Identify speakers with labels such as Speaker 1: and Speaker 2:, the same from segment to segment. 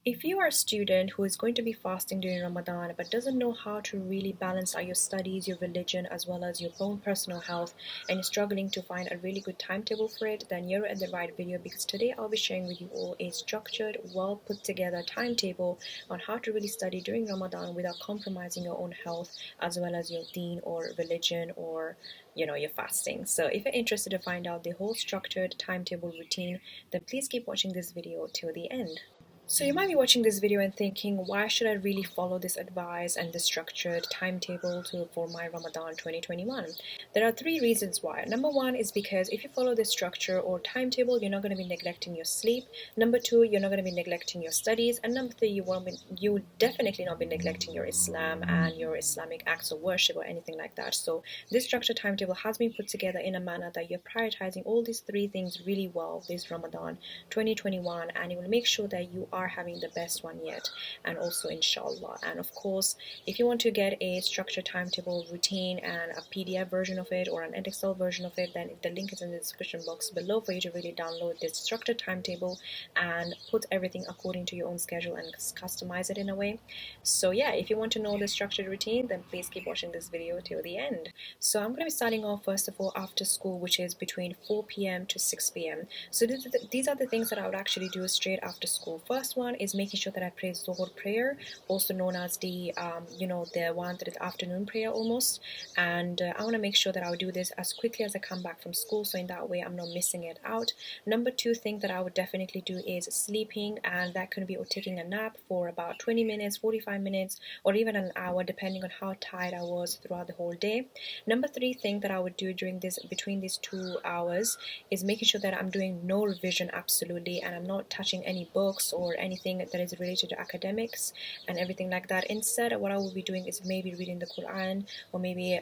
Speaker 1: If you are a student who is going to be fasting during Ramadan but doesn't know how to really balance out your studies, your religion, as well as your own personal health, and you're struggling to find a really good timetable for it, then you're at the right video, because today I'll be sharing with you all a structured, well put together timetable on how to really study during Ramadan without compromising your own health as well as your deen or religion or your fasting. So if you're interested to find out the whole structured timetable routine, then please keep watching this video till the end. So you might be watching this video and thinking, why should I really follow this advice and this structured timetable for my Ramadan 2021? There are three reasons why. Number one is because if you follow this structure or timetable, you're not going to be neglecting your sleep. Number two, you're not going to be neglecting your studies. And number three, you will definitely not be neglecting your Islam and your Islamic acts of worship or anything like that. So this structured timetable has been put together in a manner that you're prioritizing all these three things really well this Ramadan 2021, and it will make sure that you are having the best one yet, and also inshallah. And of course, if you want to get a structured timetable routine and a PDF version of it or an Excel version of it, then the link is in the description box below for you to really download this structured timetable and put everything according to your own schedule and customize it in a way. So yeah, if you want to know the structured routine, then please keep watching this video till the end. So I'm going to be starting off first of all after school, which is between 4 p.m. to 6 p.m. So these are the things that I would actually do straight after school. First one is making sure that I pray Zuhr prayer, also known as the the one that is afternoon prayer almost. And I want to make sure that I would do this as quickly as I come back from school, so in that way I'm not missing it out. Number two thing that I would definitely do is sleeping, and that could be or taking a nap for about 20 minutes, 45 minutes, or even an hour, depending on how tired I was throughout the whole day. Number three thing that I would do between these 2 hours is making sure that I'm doing no revision absolutely, and I'm not touching any books or anything that is related to academics and everything like that. Instead, what I will be doing is maybe reading the Quran, or maybe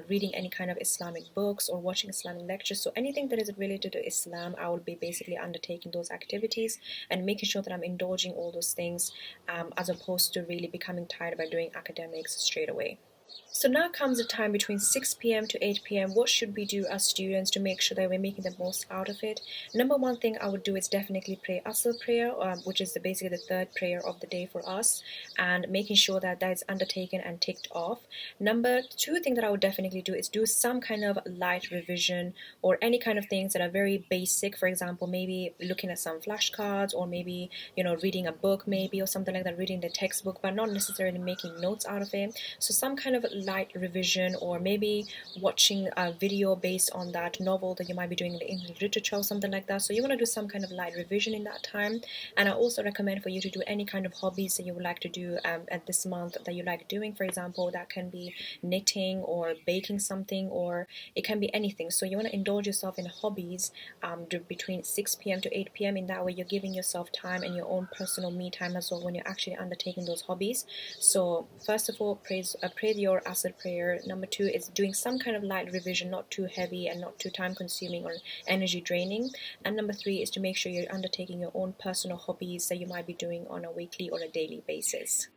Speaker 1: reading any kind of Islamic books or watching Islamic lectures. So anything that is related to Islam, I will be basically undertaking those activities and making sure that I'm indulging all those things, as opposed to really becoming tired by doing academics straight away. So now comes the time between 6 p.m. to 8 p.m. What should we do as students to make sure that we're making the most out of it? Number one thing I would do is definitely pray Asr prayer, which is basically the third prayer of the day for us, and making sure that that is undertaken and ticked off. Number two thing that I would definitely do is do some kind of light revision or any kind of things that are very basic. For example, maybe looking at some flashcards, or maybe reading a book, maybe, or something like that, reading the textbook, but not necessarily making notes out of it. So some kind of light revision, or maybe watching a video based on that novel that you might be doing in the English literature or something like that. So you want to do some kind of light revision in that time. And I also recommend for you to do any kind of hobbies that you would like to do at this month that you like doing. For example, that can be knitting or baking something, or it can be anything. So you want to indulge yourself in hobbies between 6 p.m. to 8 p.m. In that way, you're giving yourself time and your own personal me time as well when you're actually undertaking those hobbies. So first of all, pray your Asr prayer. Number two is doing some kind of light revision, not too heavy and not too time consuming or energy draining. And number three is to make sure you're undertaking your own personal hobbies that you might be doing on a weekly or a daily basis.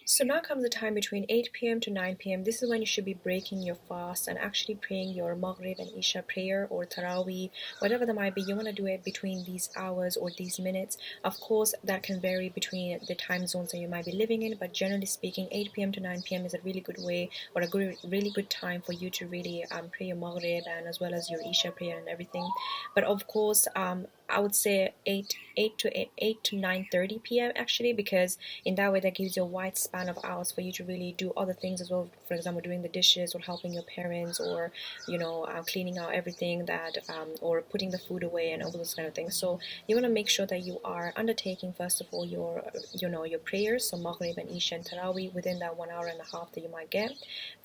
Speaker 1: So now comes the time between 8 p.m. to 9 p.m. This is when you should be breaking your fast and actually praying your Maghrib and Isha prayer or Taraweeh, whatever that might be. You want to do it between these hours or these minutes. Of course, that can vary between the time zones that you might be living in, but generally speaking, 8 p.m. to 9 p.m. is a really good way, or a really good time for you to really pray your Maghrib and as well as your Isha prayer and everything. But of course, I would say 8 to 9:30 p.m. actually, because in that way that gives you a wide span of hours for you to really do other things as well. For example, doing the dishes or helping your parents, or cleaning out everything that or putting the food away and all those kind of things. So you want to make sure that you are undertaking first of all your your prayers, so Maghrib and Isha and Taraweeh, within that 1 hour and a half that you might get,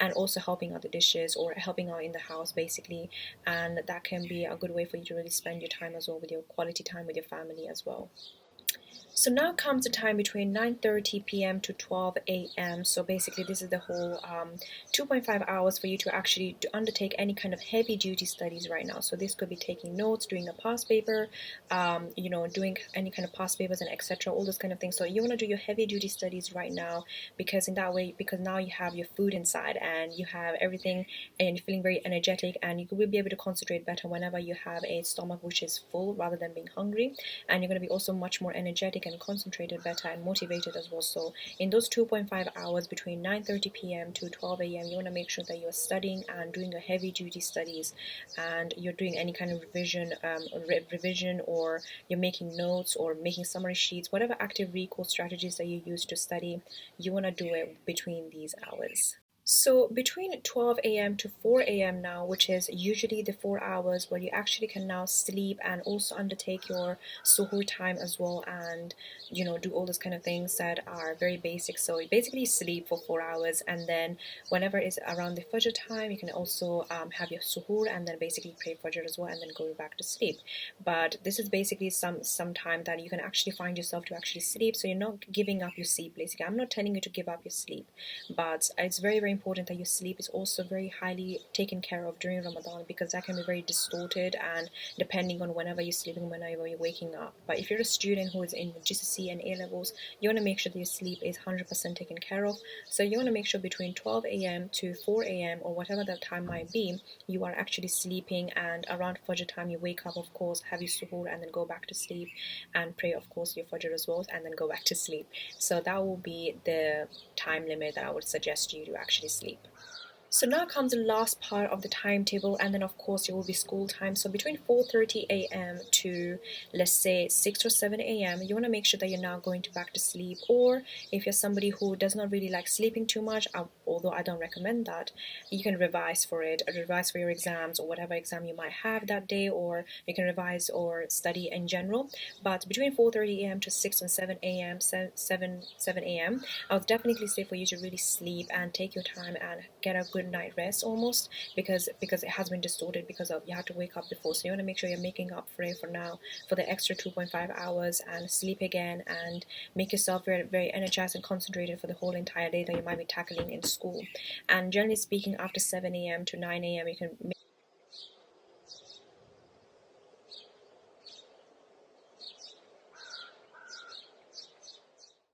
Speaker 1: and also helping out the dishes or helping out in the house basically. And that can be a good way for you to really spend your time as well, with your quality time with your family as well. So now comes the time between 9:30 p.m. to 12 a.m. So basically this is the whole 2.5 hours for you to actually undertake any kind of heavy duty studies right now. So this could be taking notes, doing a past paper, doing any kind of past papers and etc. All those kind of things. So you want to do your heavy duty studies right now, because in that way, because now you have your food inside and you have everything and you're feeling very energetic, and you will be able to concentrate better whenever you have a stomach which is full rather than being hungry, and you're going to be also much more energetic energetic and concentrated better and motivated as well. So in those 2.5 hours between 9:30 p.m. to 12 a.m., you want to make sure that you're studying and doing a heavy duty studies, and you're doing any kind of revision, or you're making notes or making summary sheets, whatever active recall strategies that you use to study, you want to do it between these hours. So between 12 a.m. to 4 a.m. now, which is usually the 4 hours where you actually can now sleep and also undertake your suhoor time as well, and do all those kind of things that are very basic. So you basically sleep for 4 hours, and then whenever it's around the fajr time, you can also have your suhoor and then basically pray fajr as well, and then go back to sleep. But this is basically some time that you can actually find yourself to actually sleep, so you're not giving up your sleep. Basically, I'm not telling you to give up your sleep, but it's very, very important that your sleep is also very highly taken care of during Ramadan, because that can be very distorted and depending on whenever you're sleeping, whenever you're waking up. But if you're a student who is in GCSE and A levels, you want to make sure that your sleep is 100% taken care of. So you want to make sure between 12 a.m. to 4 a.m. or whatever that time might be, you are actually sleeping, and around Fajr time you wake up, of course, have your suhoor and then go back to sleep and pray, of course, your Fajr as well, and then go back to sleep. So that will be the time limit that I would suggest you to actually sleep. So now comes the last part of the timetable, and then of course it will be school time. So between 4:30 a.m. to, let's say, 6 or 7 a.m., you want to make sure that you're now going to back to sleep. Or if you're somebody who does not really like sleeping too much, although I don't recommend that, you can revise for it, or revise for your exams or whatever exam you might have that day, or you can revise or study in general. But between 4:30 a.m. to 6 and 7 a.m., 7 a.m., I would definitely say for you to really sleep and take your time and get a good night rest almost, because it has been distorted because of you had to wake up before. So you want to make sure you're making up for it for now, for the extra 2.5 hours, and sleep again and make yourself very, very energized and concentrated for the whole entire day that you might be tackling in school. And generally speaking, after 7 a.m. to 9 a.m. you can